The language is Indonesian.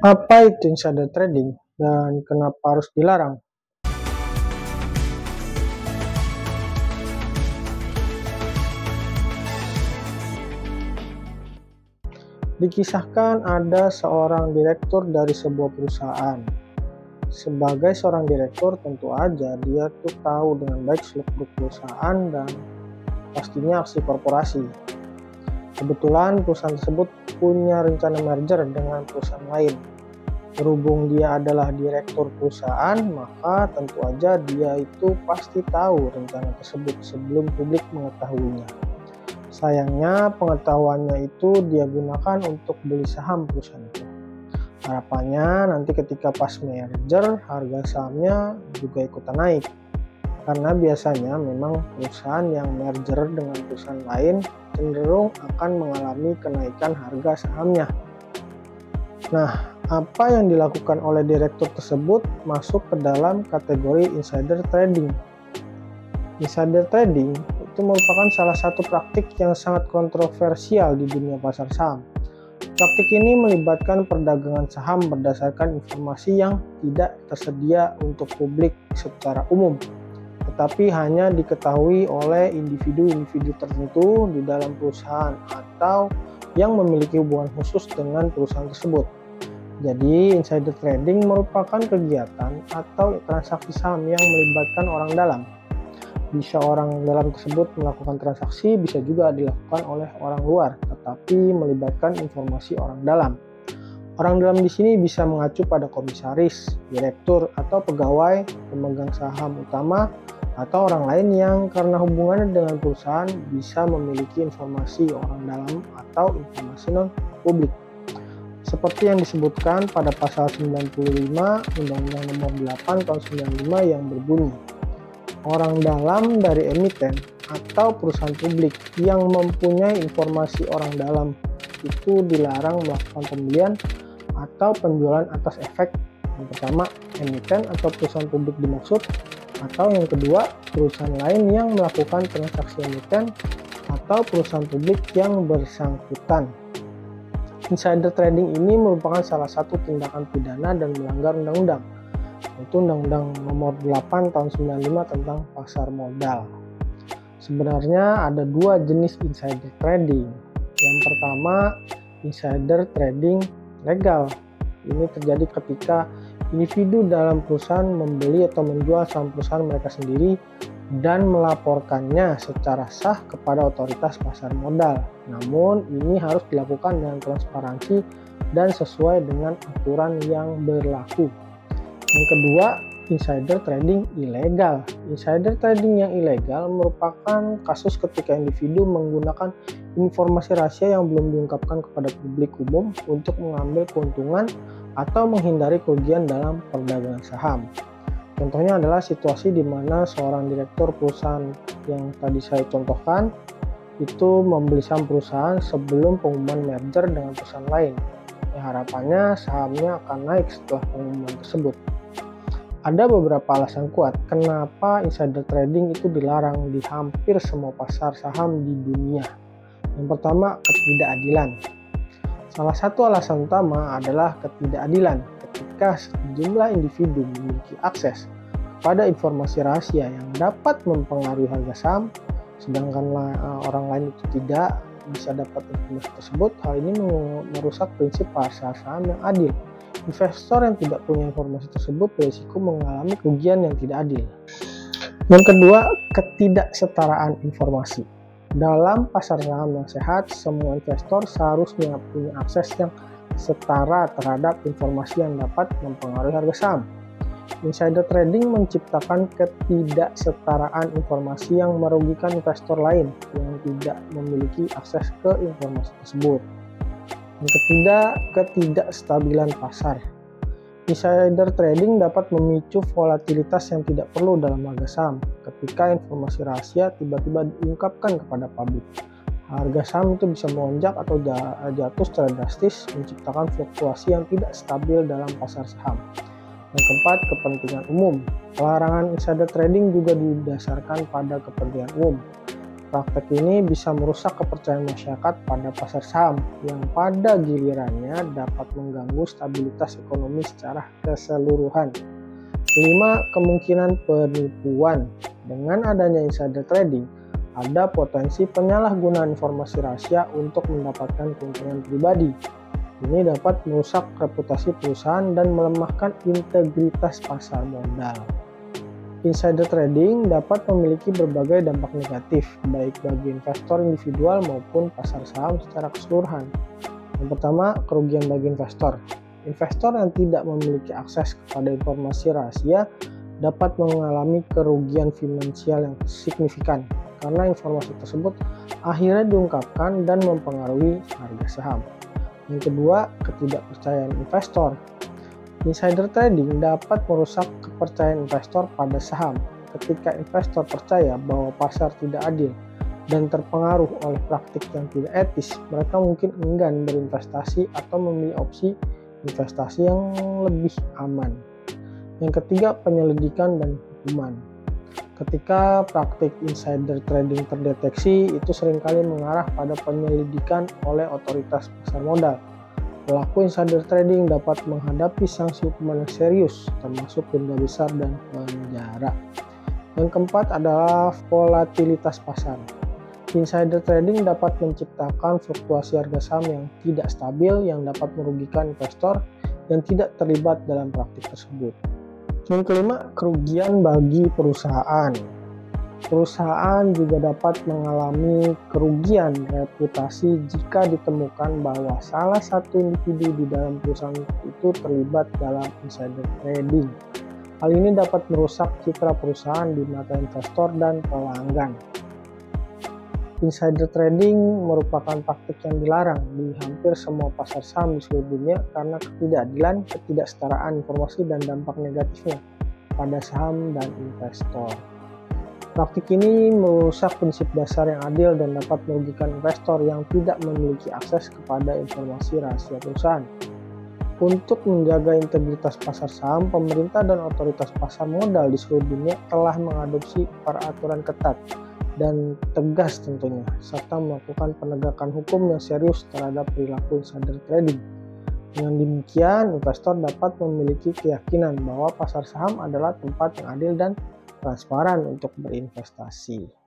Apa itu insider trading dan kenapa harus dilarang? Dikisahkan ada seorang direktur dari sebuah perusahaan. Sebagai seorang direktur, tentu aja dia tuh tahu dengan baik seluk-beluk perusahaan dan pastinya aksi korporasi. Kebetulan perusahaan tersebut punya rencana merger dengan perusahaan lain. Berhubung dia adalah direktur perusahaan, maka tentu aja dia itu pasti tahu rencana tersebut sebelum publik mengetahuinya. Sayangnya pengetahuannya itu dia gunakan untuk beli saham perusahaan itu. Harapannya nanti ketika pas merger, harga sahamnya juga ikutan naik. Karena biasanya memang perusahaan yang merger dengan perusahaan lain cenderung akan mengalami kenaikan harga sahamnya. Nah, apa yang dilakukan oleh direktur tersebut masuk ke dalam kategori insider trading. Insider trading itu merupakan salah satu praktik yang sangat kontroversial di dunia pasar saham. Praktik ini melibatkan perdagangan saham berdasarkan informasi yang tidak tersedia untuk publik secara umum, tetapi hanya diketahui oleh individu-individu tertentu di dalam perusahaan atau yang memiliki hubungan khusus dengan perusahaan tersebut. Jadi, insider trading merupakan kegiatan atau transaksi saham yang melibatkan orang dalam. Bisa orang dalam tersebut melakukan transaksi, bisa juga dilakukan oleh orang luar, tetapi melibatkan informasi orang dalam. Orang dalam di sini bisa mengacu pada komisaris, direktur, atau pegawai, pemegang saham utama, atau orang lain yang karena hubungannya dengan perusahaan bisa memiliki informasi orang dalam atau informasi non-publik. Seperti yang disebutkan pada pasal 95 Undang-Undang Nomor 8 Tahun 95 yang berbunyi, orang dalam dari emiten atau perusahaan publik yang mempunyai informasi orang dalam itu dilarang melakukan pembelian atau penjualan atas efek yang pertama emiten atau perusahaan publik dimaksud, atau yang kedua perusahaan lain yang melakukan transaksi emiten atau perusahaan publik yang bersangkutan. Insider trading ini merupakan salah satu tindakan pidana dan melanggar undang-undang, yaitu Undang-Undang Nomor 8 Tahun 95 tentang pasar modal. Sebenarnya ada dua jenis insider trading. Yang pertama, insider trading legal. Ini terjadi ketika individu dalam perusahaan membeli atau menjual saham perusahaan mereka sendiri dan melaporkannya secara sah kepada otoritas pasar modal. Namun ini harus dilakukan dengan transparansi dan sesuai dengan aturan yang berlaku. Yang kedua, insider trading ilegal. Insider trading yang ilegal merupakan kasus ketika individu menggunakan informasi rahasia yang belum diungkapkan kepada publik umum untuk mengambil keuntungan atau menghindari kerugian dalam perdagangan saham. Contohnya adalah situasi di mana seorang direktur perusahaan yang tadi saya contohkan itu membeli saham perusahaan sebelum pengumuman merger dengan perusahaan lain. Harapannya sahamnya akan naik setelah pengumuman tersebut. Ada beberapa alasan kuat kenapa insider trading itu dilarang di hampir semua pasar saham di dunia. Yang pertama, ketidakadilan. Salah satu alasan utama adalah ketidakadilan ketika sejumlah individu memiliki akses kepada informasi rahasia yang dapat mempengaruhi harga saham, sedangkan orang lain itu tidak bisa dapat informasi tersebut. Hal ini merusak prinsip pasar saham yang adil. Investor yang tidak punya informasi tersebut berisiko mengalami kerugian yang tidak adil. Yang kedua, ketidaksetaraan informasi. Dalam pasar saham yang sehat, semua investor seharusnya punya akses yang setara terhadap informasi yang dapat mempengaruhi harga saham. Insider trading menciptakan ketidaksetaraan informasi yang merugikan investor lain yang tidak memiliki akses ke informasi tersebut. Yang ketiga, ketidakstabilan pasar. Insider trading dapat memicu volatilitas yang tidak perlu dalam harga saham ketika informasi rahasia tiba-tiba diungkapkan kepada publik. Harga saham itu bisa melonjak atau jatuh secara drastis, menciptakan fluktuasi yang tidak stabil dalam pasar saham. Yang keempat, kepentingan umum. Pelarangan insider trading juga didasarkan pada kepentingan umum. Praktek ini bisa merusak kepercayaan masyarakat pada pasar saham yang pada gilirannya dapat mengganggu stabilitas ekonomi secara keseluruhan. Kelima, kemungkinan penipuan. Dengan adanya insider trading, ada potensi penyalahgunaan informasi rahasia untuk mendapatkan keuntungan pribadi. Ini dapat merusak reputasi perusahaan dan melemahkan integritas pasar modal. Insider trading dapat memiliki berbagai dampak negatif, baik bagi investor individual maupun pasar saham secara keseluruhan. Yang pertama, kerugian bagi investor. Investor yang tidak memiliki akses kepada informasi rahasia dapat mengalami kerugian finansial yang signifikan karena informasi tersebut akhirnya diungkapkan dan mempengaruhi harga saham. Yang kedua, ketidakpercayaan investor. Insider trading dapat merusak kepercayaan investor pada saham. Ketika investor percaya bahwa pasar tidak adil dan terpengaruh oleh praktik yang tidak etis, mereka mungkin enggan berinvestasi atau memilih opsi investasi yang lebih aman. Yang ketiga, penyelidikan dan hukuman. Ketika praktik insider trading terdeteksi, itu seringkali mengarah pada penyelidikan oleh otoritas pasar modal. Pelaku insider trading dapat menghadapi sanksi hukuman yang serius, termasuk denda besar dan penjara. Yang keempat adalah volatilitas pasar. Insider trading dapat menciptakan fluktuasi harga saham yang tidak stabil yang dapat merugikan investor yang tidak terlibat dalam praktik tersebut. Yang kelima, kerugian bagi perusahaan. Perusahaan juga dapat mengalami kerugian reputasi jika ditemukan bahwa salah satu individu di dalam perusahaan itu terlibat dalam insider trading. Hal ini dapat merusak citra perusahaan di mata investor dan pelanggan. Insider trading merupakan praktik yang dilarang di hampir semua pasar saham di seluruh dunia karena ketidakadilan, ketidaksetaraan informasi, dan dampak negatifnya pada saham dan investor. Praktik ini merusak prinsip dasar yang adil dan dapat merugikan investor yang tidak memiliki akses kepada informasi rahasia perusahaan. Untuk menjaga integritas pasar saham, pemerintah dan otoritas pasar modal di seluruh dunia telah mengadopsi peraturan ketat dan tegas tentunya, serta melakukan penegakan hukum yang serius terhadap perilaku insider trading. Dengan demikian, investor dapat memiliki keyakinan bahwa pasar saham adalah tempat yang adil dan transparan untuk berinvestasi.